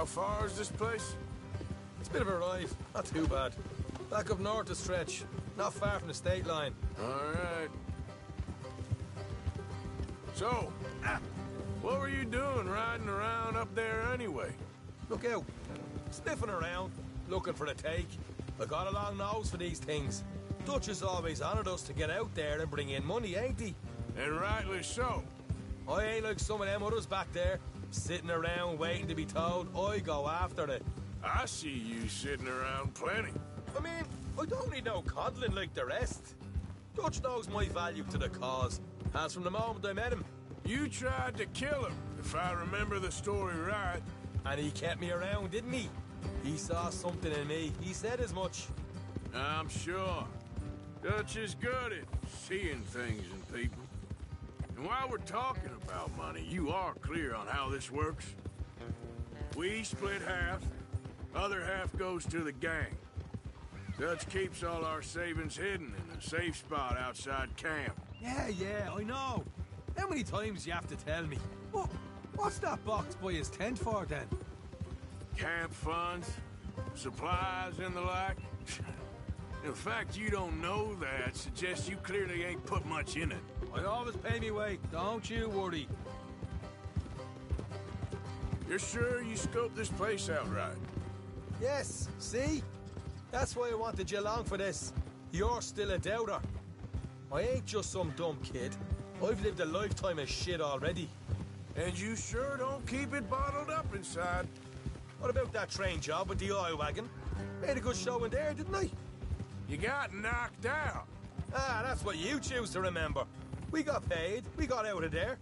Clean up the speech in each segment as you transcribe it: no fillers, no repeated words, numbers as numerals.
How far is this place? It's a bit of a ride, not too bad. Back up north a stretch, not far from the state line. All right. So, what were you doing riding around up there anyway? Look out. Sniffing around, looking for the take. I got a long nose for these things. Dutch has always honoured us to get out there and bring in money, ain't he? And rightly so. I ain't like some of them others back there, sitting around waiting to be told. I go after it. I see you sitting around plenty. I mean, I don't need no coddling like the rest. Dutch knows my value to the cause. Has from the moment I met him. You tried to kill him, if I remember the story right. And he kept me around, didn't he? He saw something in me. He said as much. I'm sure. Dutch is good at seeing things in people. And while we're talking about money, you are clear on how this works? We split half, other half goes to the gang. Dutch keeps all our savings hidden in a safe spot outside camp. Yeah, I know. How many times you have to tell me? What's that box by his tent for, then? Camp funds, supplies, and the like. The fact you don't know that suggests you clearly ain't put much in it. I always pay me way, don't you worry. You're sure you scoped this place out right? Yes, see? That's why I wanted you along for this. You're still a doubter. I ain't just some dumb kid. I've lived a lifetime of shit already. And you sure don't keep it bottled up inside. What about that train job with the oil wagon? Made a good show in there, didn't I? You got knocked out. Ah, that's what you choose to remember. We got paid. We got out of there.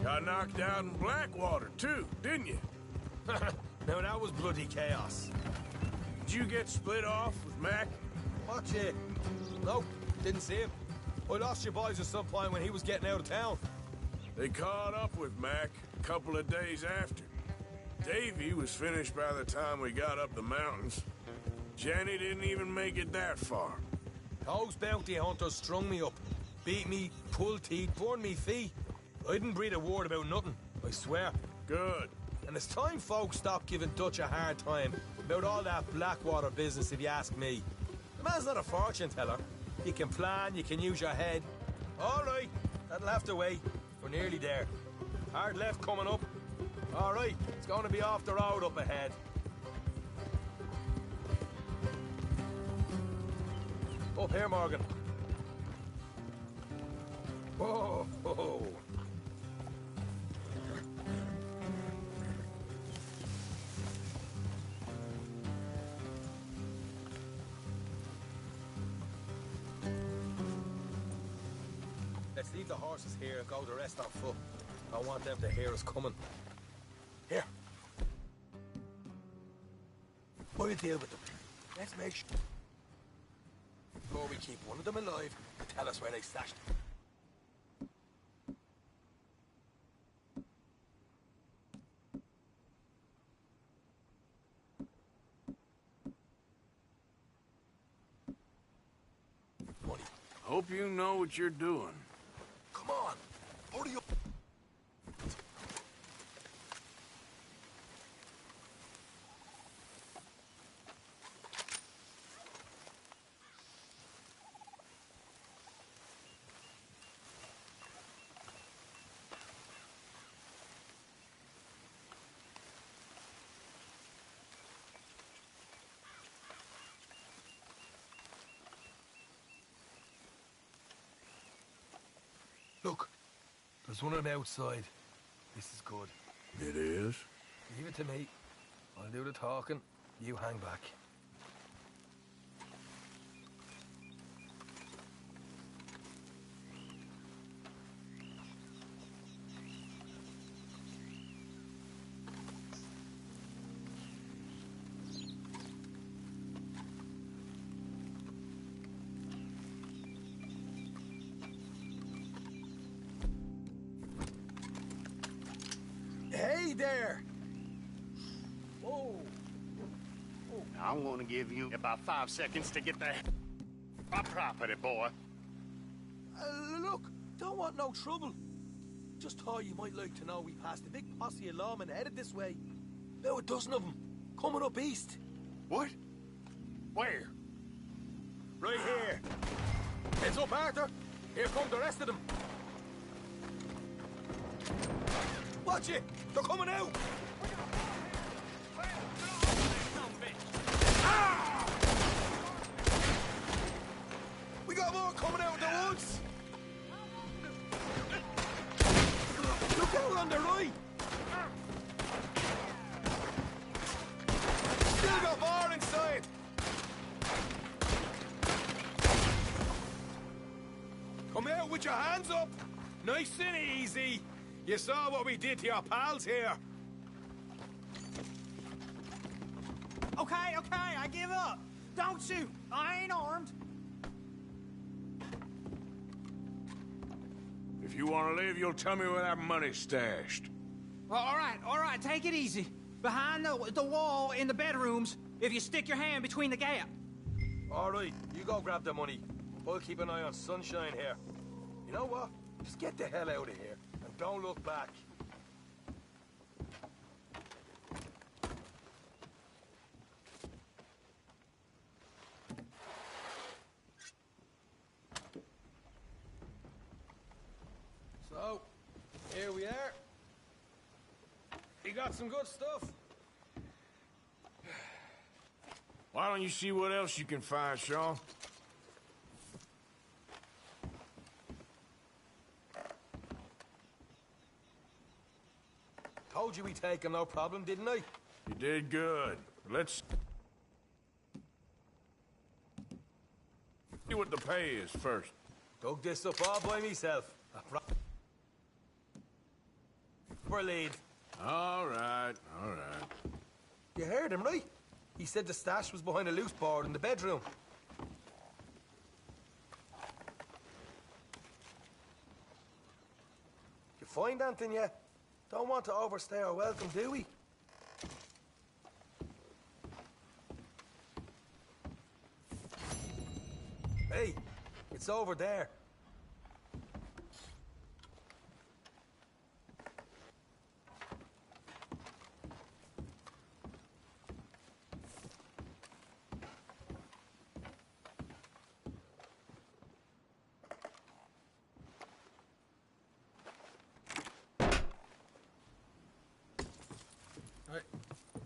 Got knocked out in Blackwater, too, didn't you? Now, that was bloody chaos. Did you get split off with Mac? Watch it. Nope, didn't see him. I lost your boys at some point when he was getting out of town. They caught up with Mac a couple of days after. Davy was finished by the time we got up the mountains. Jenny didn't even make it that far. Those bounty hunters strung me up. Beat me, pulled teeth, burned me feet. I didn't breathe a word about nothing, I swear. Good. And it's time folks stopped giving Dutch a hard time about all that Blackwater business, if you ask me. The man's not a fortune teller. You can plan, you can use your head. All right, that'll have to wait. We're nearly there. Hard left coming up. All right, it's going to be off the road up ahead. Up here, Morgan. Whoa, whoa. Let's leave the horses here and go the rest on foot. I want them to hear us coming. Here. We'll deal with them. Let's make sure before we keep one of them alive and tell us where they stashed them. Money. Hope you know what you're doing. Come on, hurry up. Look, there's one of them outside. This is good. It is? Leave it to me. I'll do the talking. You hang back. Hey there! Whoa! I'm gonna give you about 5 seconds to get the my property, boy. Look, don't want no trouble. Just thought you might like to know we passed a big posse of lawmen headed this way. About a dozen of them. Coming up east. What? Where? Right here. Heads up, Arthur. Here come the rest of them. Watch it! They're coming out! Ah! We got more coming out of the woods! Look out on the right! Still got more inside! Come out with your hands up! Nice and easy! You saw what we did to your pals here. Okay, I give up. Don't shoot. I ain't armed. If you want to live, you'll tell me where that money's stashed. Well, all right, take it easy. Behind the wall in the bedrooms, if you stick your hand between the gap. All right, you go grab the money. I'll keep an eye on Sunshine here. You know what? Just get the hell out of here, and don't look back. So, here we are. You got some good stuff. Why don't you see what else you can find, Sean? Told you we'd take him, no problem, didn't I? You did good. Let's see what the pay is first. Dug this up all by myself. A proper lead. All right. You heard him, right? He said the stash was behind a loose board in the bedroom. You find anything yet? Don't want to overstay our welcome, do we? Hey, it's over there.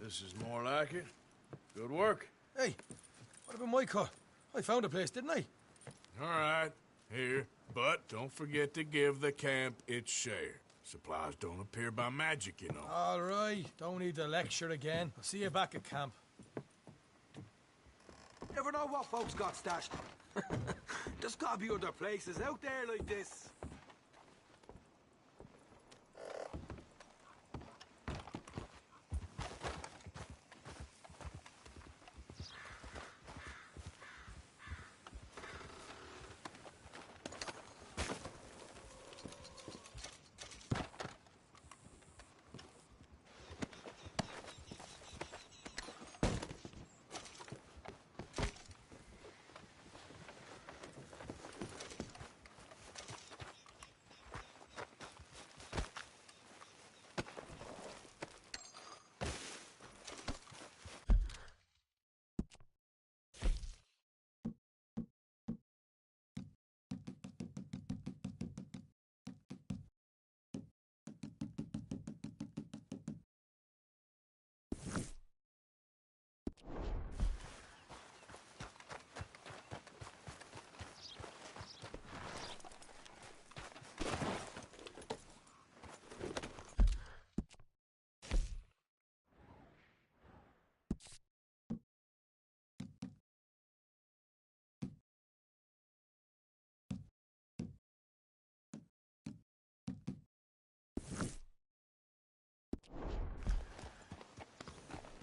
This is more like it. Good work. Hey, what about my cut? I found a place, didn't I? All right, here. But don't forget to give the camp its share. Supplies don't appear by magic, you know. All right, don't need to lecture again. I'll see you back at camp. Never know what folks got stashed. There's gotta be other places out there like this.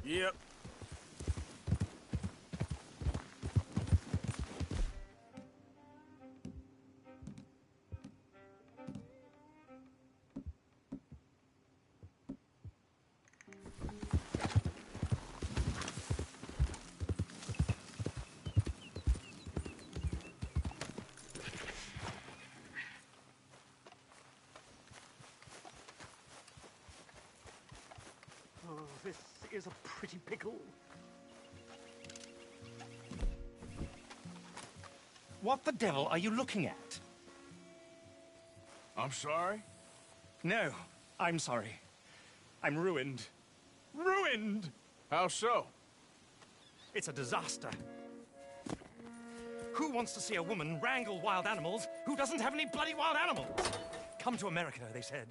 Yep. This pickle. What the devil are you looking at? I'm sorry? No, I'm sorry. I'm ruined. Ruined! How so? It's a disaster. Who wants to see a woman wrangle wild animals who doesn't have any bloody wild animals? Come to America, they said.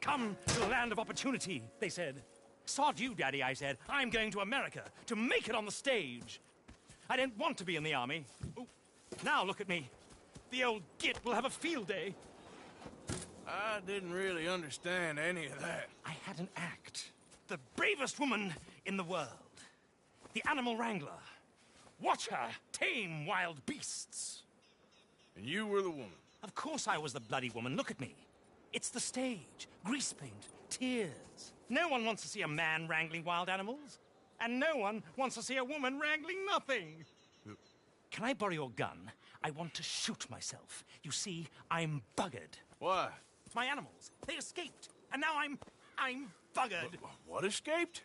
Come to the land of opportunity, they said. Sod you, Daddy, I said. I'm going to America to make it on the stage. I didn't want to be in the army. Ooh, now look at me. The old git will have a field day. I didn't really understand any of that. I had an act. The bravest woman in the world. The animal wrangler. Watch her tame wild beasts. And you were the woman. Of course I was the bloody woman. Look at me. It's the stage. Grease paint. Tears. No one wants to see a man wrangling wild animals. And no one wants to see a woman wrangling nothing. Can I borrow your gun? I want to shoot myself. You see, I'm buggered. Why? My animals, they escaped. And now I'm buggered. What escaped?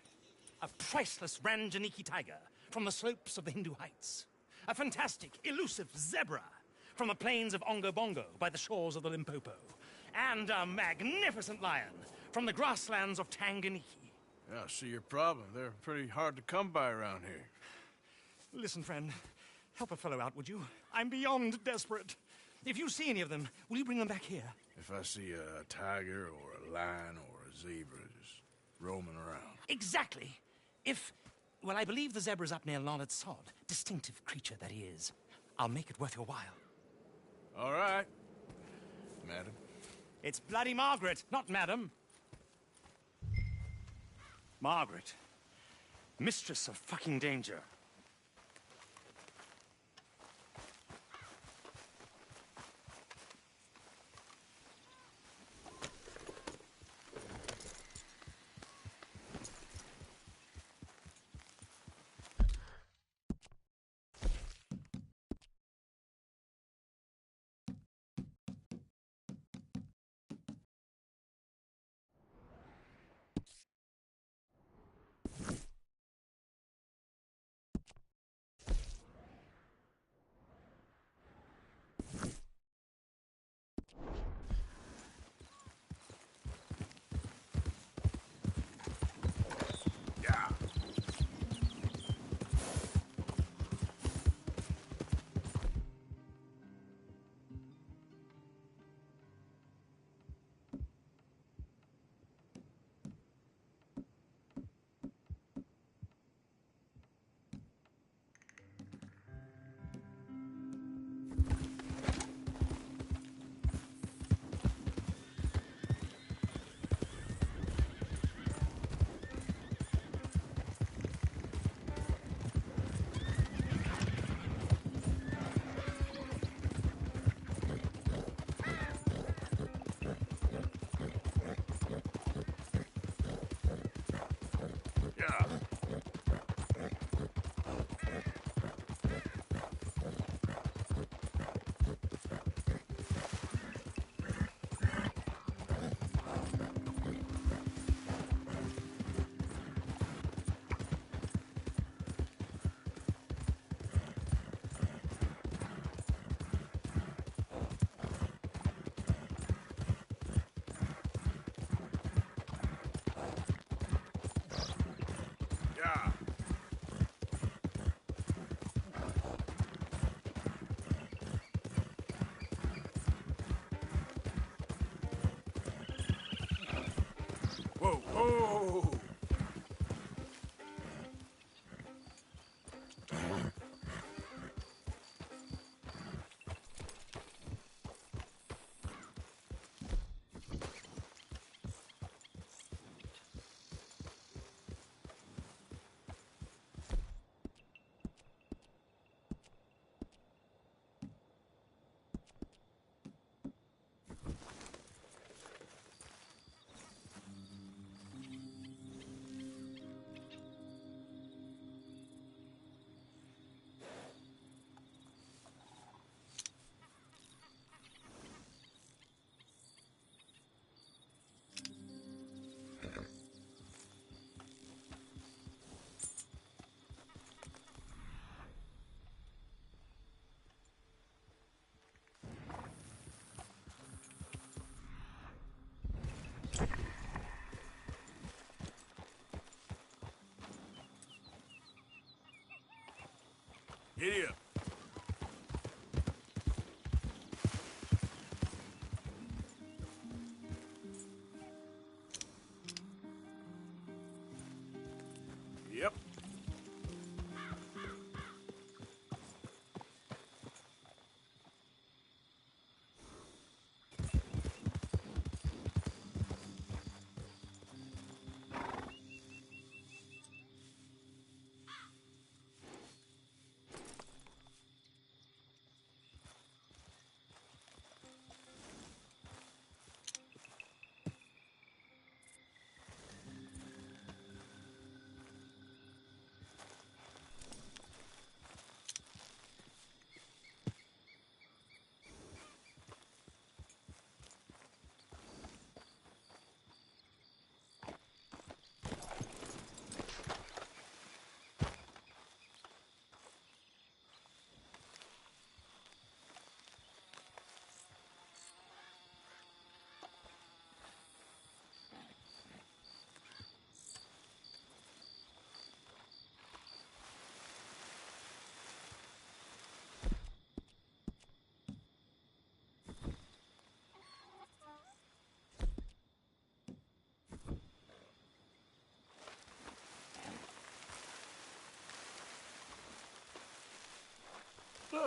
A priceless Ranjaniki tiger from the slopes of the Hindu Heights. A fantastic, elusive zebra from the plains of Ongo Bongo by the shores of the Limpopo. And a magnificent lion from the grasslands of Tanganyika. Yeah, I see your problem. They're pretty hard to come by around here. Listen, friend, help a fellow out, would you? I'm beyond desperate. If you see any of them, will you bring them back here? If I see a tiger or a lion or a zebra just roaming around. Exactly. Well, I believe the zebra's up near Larned Sod. Distinctive creature that he is. I'll make it worth your while. All right, madam. It's bloody Margaret, not madam. Margaret. Mistress of fucking danger.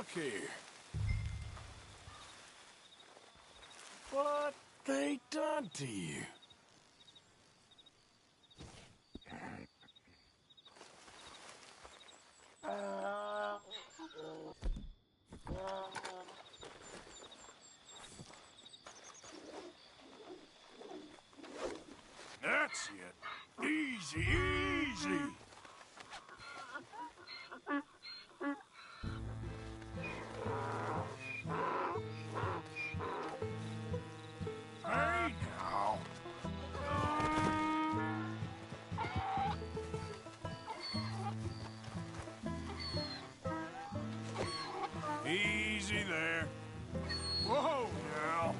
Look here. What they done to you? That's it. Easy, easy. Hey, now. Easy there. Whoa, now.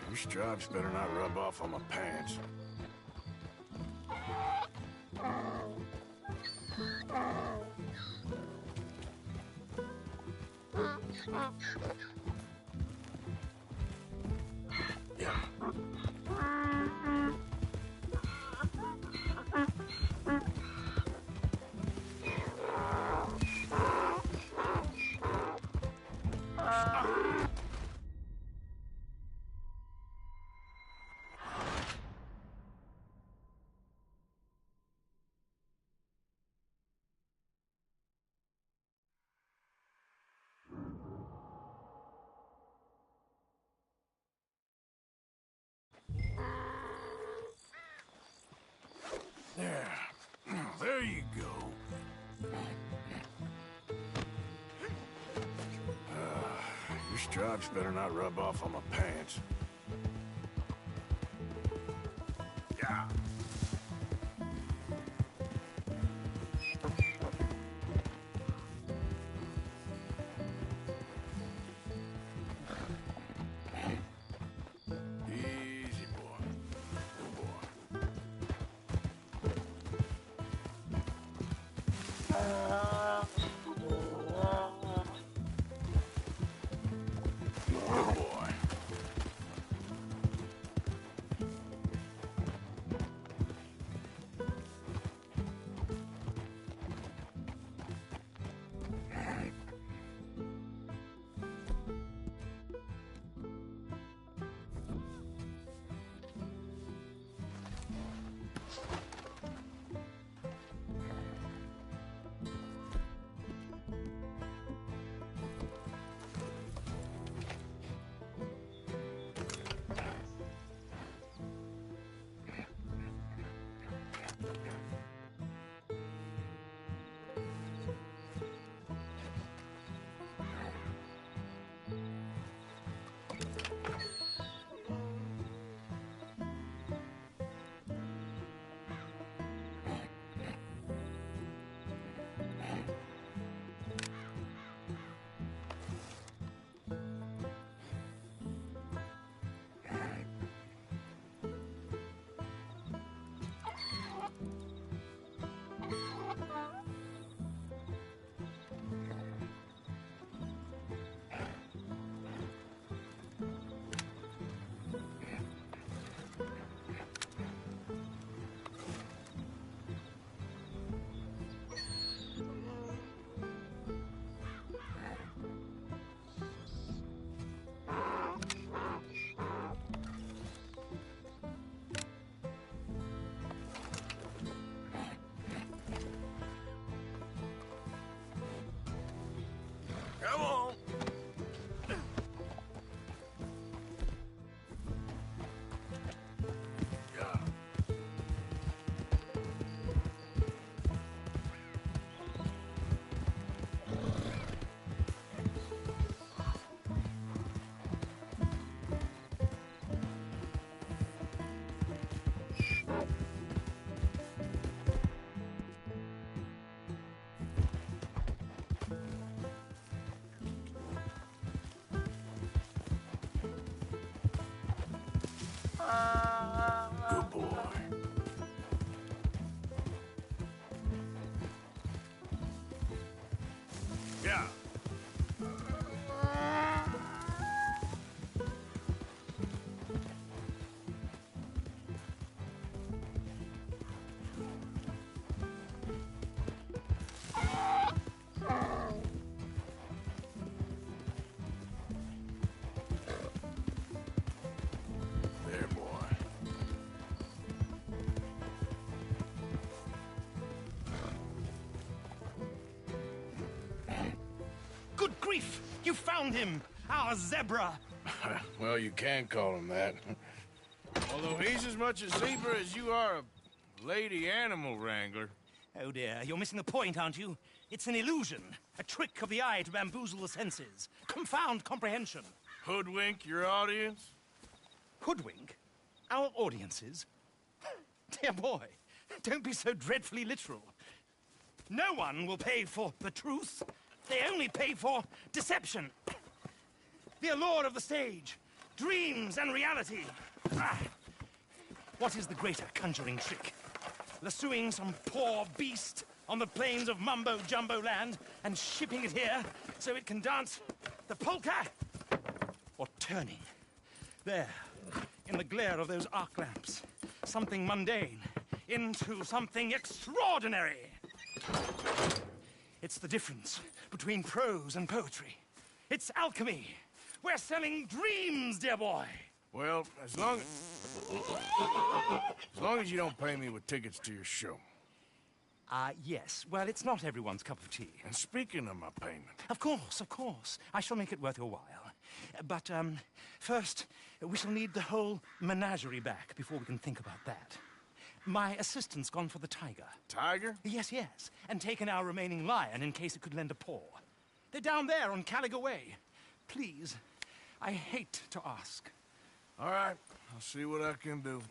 Your stripes better not rub off on my pants. Yeah. There. There you go. Your stripes better not rub off on my pants. Yeah. Easy, boy. Good boy. Good boy. Come on. Yeah. Good boy. Yeah. You found him, our zebra. Well, you can call him that. Although he's as much a zebra as you are a lady animal wrangler. Oh dear, you're missing the point, aren't you? It's an illusion, a trick of the eye to bamboozle the senses, confound comprehension. Hoodwink your audience? Hoodwink? Our audiences? Dear boy, don't be so dreadfully literal. No one will pay for the truth. They only pay for deception. The allure of the stage, dreams and reality. Ah. What is the greater conjuring trick? Lassoing some poor beast on the plains of mumbo-jumbo land and shipping it here so it can dance the polka? Or turning, there, in the glare of those arc lamps, something mundane into something extraordinary? It's the difference between prose and poetry. It's alchemy. We're selling dreams, dear boy. Well, as long as you don't pay me with tickets to your show. Yes. Well, it's not everyone's cup of tea. And speaking of my payment... Of course, of course. I shall make it worth your while. But, first, we shall need the whole menagerie back before we can think about that. My assistant's gone for the tiger. Tiger? Yes, yes. And taken our remaining lion in case it could lend a paw. They're down there on Caliga Way. Please, I hate to ask. All right, I'll see what I can do.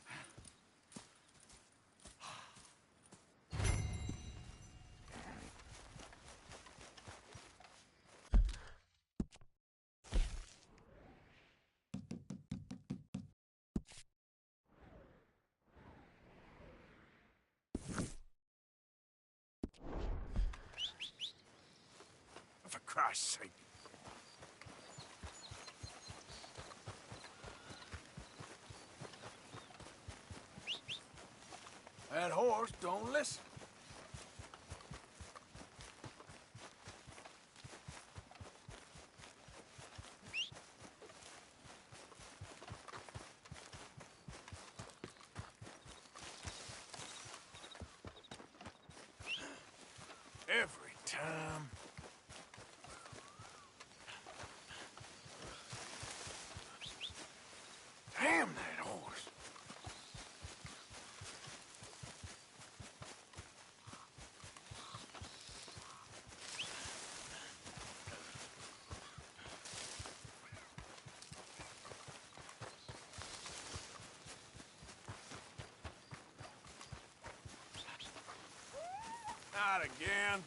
For Christ's sake. That horse don't listen. Every time. Damn that horse. Not again.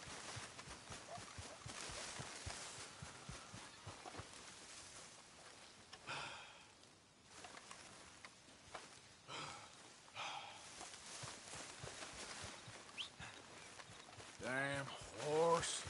Damn horse.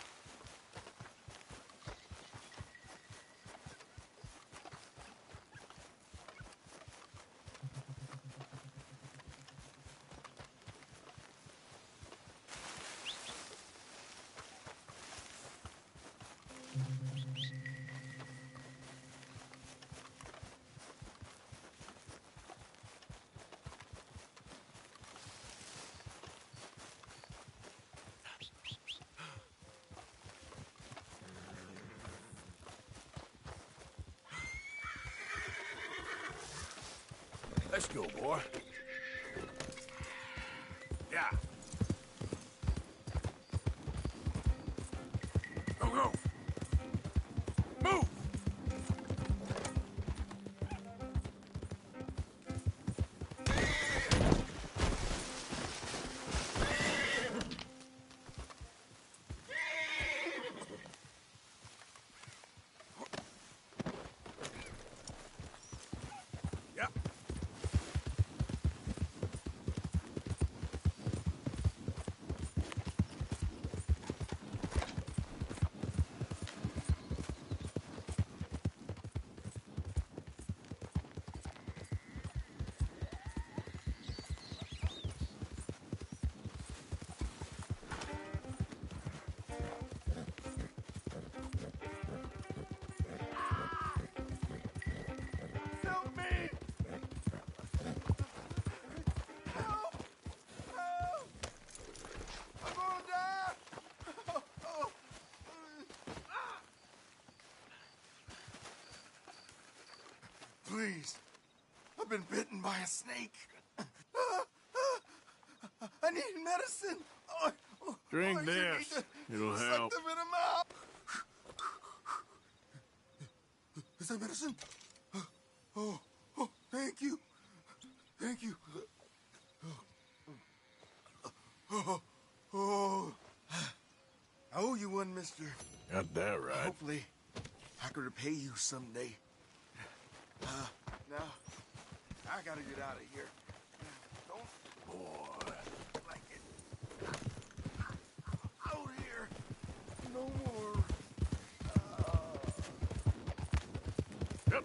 Let's go, boy. Yeah. Go, go. Move! Yeah. Please. I've been bitten by a snake. I need medicine. Drink you this. need to It'll suck help. the venom out. Is that medicine? Oh, thank you. Thank you. Oh. I owe you one, mister. Got that right. Hopefully, I could repay you someday. Now, I gotta get out of here. Don't Boy. like it. Out here. No more. Yep.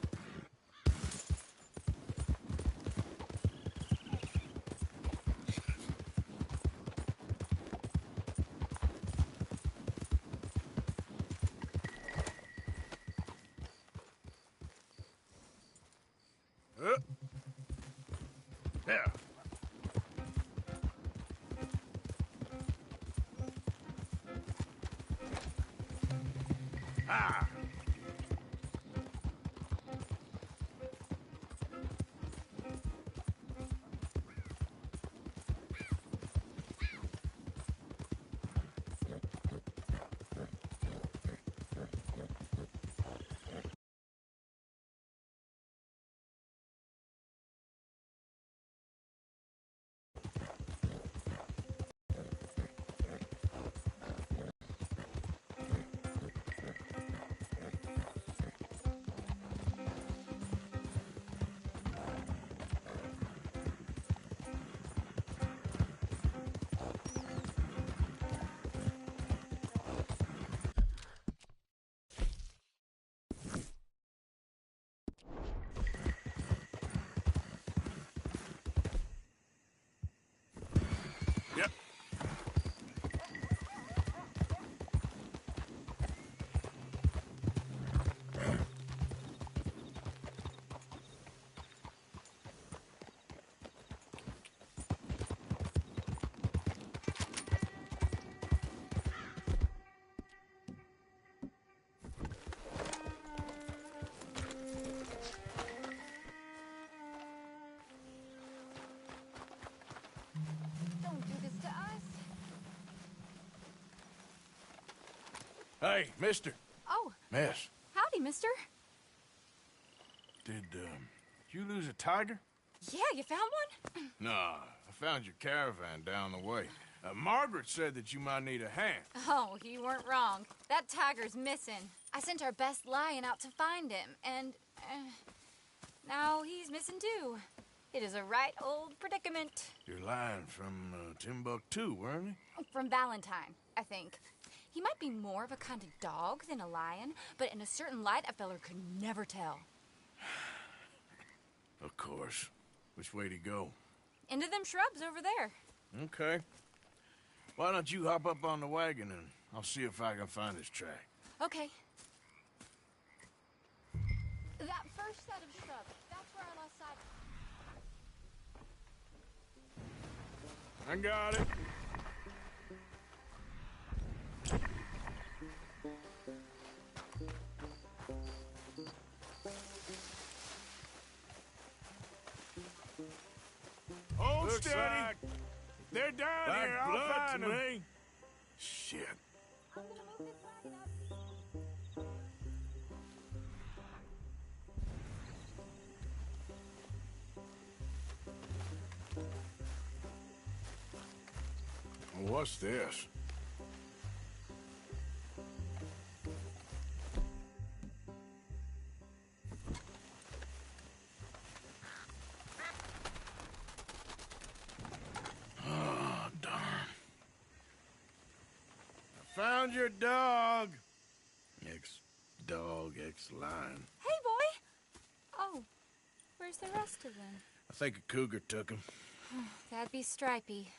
There. Ah! Yep. Don't do this to us. Hey, mister. Oh, Miss. howdy, mister. Did you lose a tiger? Yeah, you found one? Nah, I found your caravan down the way. Margaret said that you might need a hand. Oh, you weren't wrong. That tiger's missing. I sent our best lion out to find him, and now he's missing too. It is a right old predicament. You're lying from Timbuktu, weren't you? From Valentine, I think. He might be more of a kind of dog than a lion, but in a certain light, a feller could never tell. Of course. Which way to go? Into them shrubs over there. Okay. Why don't you hop up on the wagon and I'll see if I can find his track. Okay. That first set of shrubs, that's where I lost sight of. I got it. Hold Looks steady. like They're down black here. I'll blood find to them. me. Shit. I'm gonna move this wagon up. What's this? Oh, darn. I found your dog. Ex-dog, ex-lion. Hey, boy! Oh, where's the rest of them? I think a cougar took him. That'd be Stripey.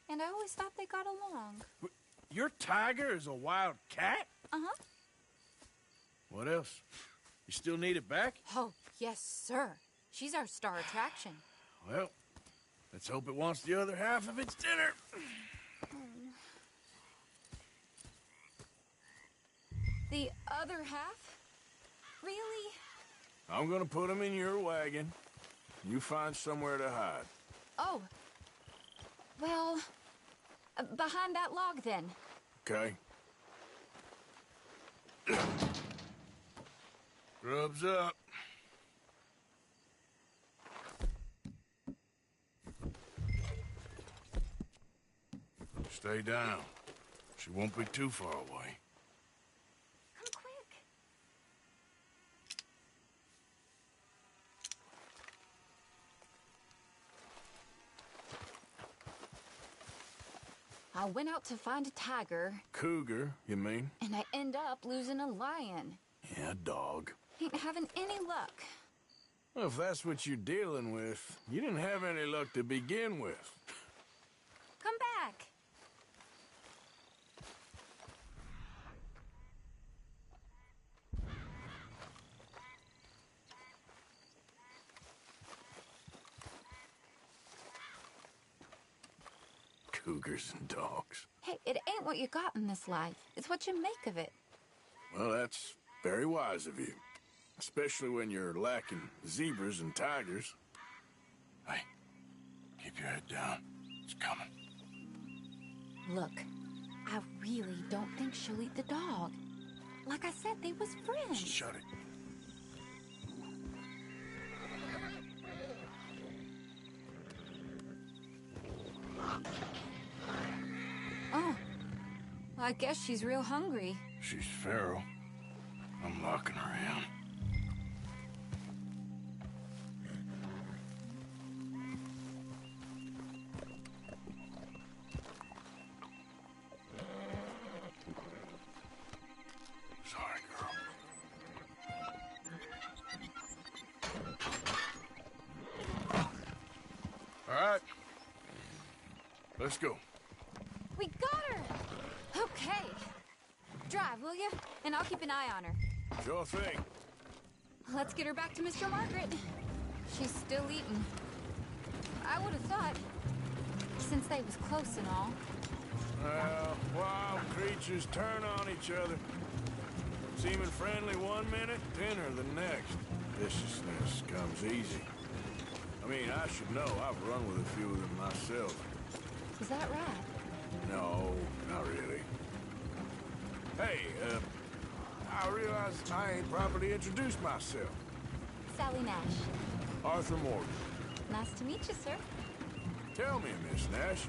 And I always thought they got along. Your tiger is a wild cat? Uh-huh. What else? You still need it back? Oh, yes, sir. She's our star attraction. Well, let's hope it wants the other half of its dinner. The other half? Really? I'm gonna put them in your wagon. You find somewhere to hide. Oh. Well, behind that log, then. Okay? Grub's up. Stay down. She won't be too far away. Come quick. I went out to find a tiger. Cougar, you mean? And I end up losing a lion. Yeah, dog. Ain't having any luck. Well, if that's what you're dealing with, you didn't have any luck to begin with. Come back. Cougars and dogs. Hey, it ain't what you got in this life. It's what you make of it. Well, that's very wise of you. Especially when you're lacking zebras and tigers. Hey, keep your head down. It's coming. Look, I really don't think she'll eat the dog. Like I said, they was friends. Shut it. Oh, I guess she's real hungry. She's feral. I'm locking her in. Sorry, girl. All right. Let's go. We got her! Okay. Drive, will you? And I'll keep an eye on her. Sure thing. Let's get her back to Mr. Margaret. She's still eating. I would have thought, since they was close and all. Well, wild creatures turn on each other. Seeming friendly one minute, dinner the next. Viciousness comes easy. I mean, I should know. I've run with a few of them myself. Is that right? No, not really. Hey, I realize I ain't properly introduced myself. Sally Nash. Arthur Morgan. Nice to meet you, sir. Tell me, Miss Nash,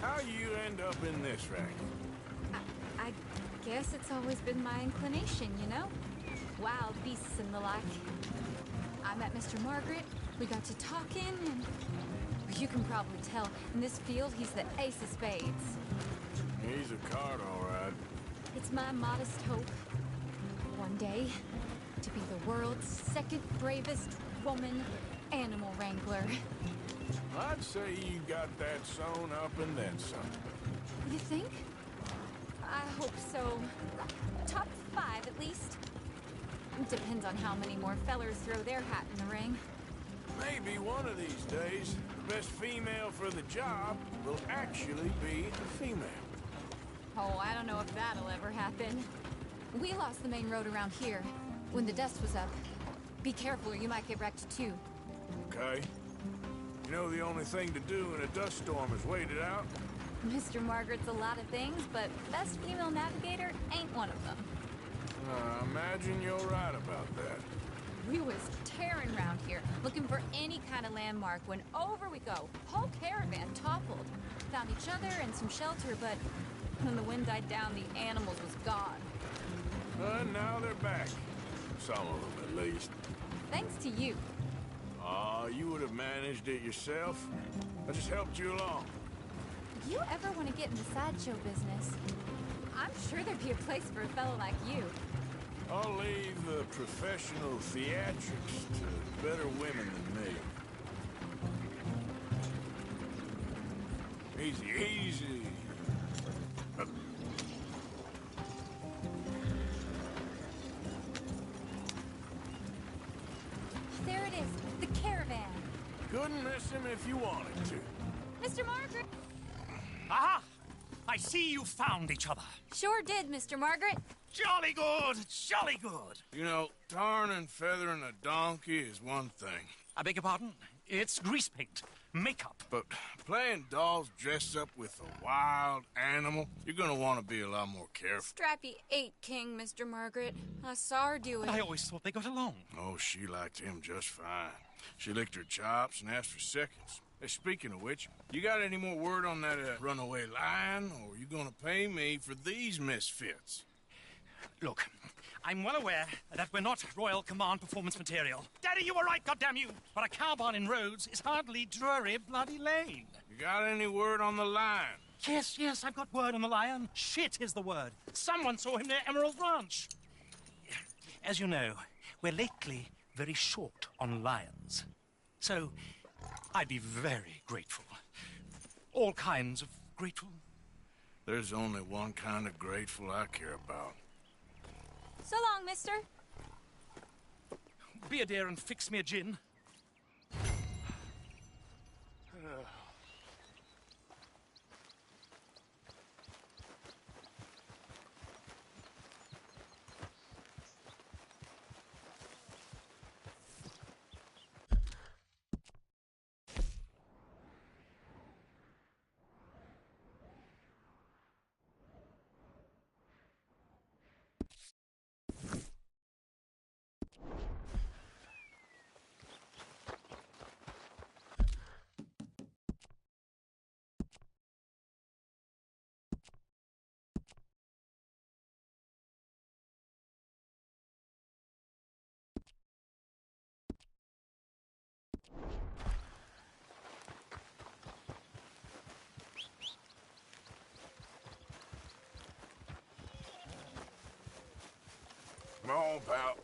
how you end up in this racket? I guess it's always been my inclination, you know? Wild beasts and the like. I met Mr. Margaret, we got to talking, and you can probably tell, in this field, he's the ace of spades. He's a card, all right. It's my modest hope, one day, to be the world's second bravest woman animal wrangler. I'd say you got that sewn up and then some. You think? I hope so. Top 5, at least. Depends on how many more fellers throw their hat in the ring. Maybe one of these days, the best female for the job will actually be a female. Oh, I don't know if that'll ever happen. We lost the main road around here when the dust was up. Be careful or you might get wrecked too. Okay. You know the only thing to do in a dust storm is wait it out? Mr. Margaret's a lot of things, but best female navigator ain't one of them. I imagine you're right about that. We was tearing around here, looking for any kind of landmark when over we go. Whole caravan toppled. Found each other and some shelter, but when the wind died down, the animals was gone. And now they're back. Some of them, at least. Thanks to you. You would have managed it yourself. I just helped you along. If you ever want to get in the sideshow business, I'm sure there'd be a place for a fellow like you. I'll leave the professional theatrics to better women than me. Easy, easy. There it is, the caravan. Couldn't miss him if you wanted to. Mr. Margaret! Aha! I see you found each other. Sure did, Mr. Margaret. Jolly good, jolly good. You know, tarring and feathering a donkey is one thing. I beg your pardon? It's grease paint, makeup. But playing dolls dressed up with a wild animal, you're gonna want to be a lot more careful. Strappy ate King, Mr. Margaret. I saw her do it. I always thought they got along. Oh, she liked him just fine. She licked her chops and asked for seconds. Hey, speaking of which, you got any more word on that runaway lion, or are you gonna pay me for these misfits? Look, I'm well aware that we're not Royal Command performance material. Daddy, you were right, goddamn you! But a cow barn in Rhodes is hardly Drury Bloody Lane. You got any word on the lion? Yes, I've got word on the lion. Shit is the word. Someone saw him near Emerald Ranch. As you know, we're lately very short on lions. So, I'd be very grateful. All kinds of grateful. There's only one kind of grateful I care about. So long, mister. Be a dear and fix me a gin. Come on, pal.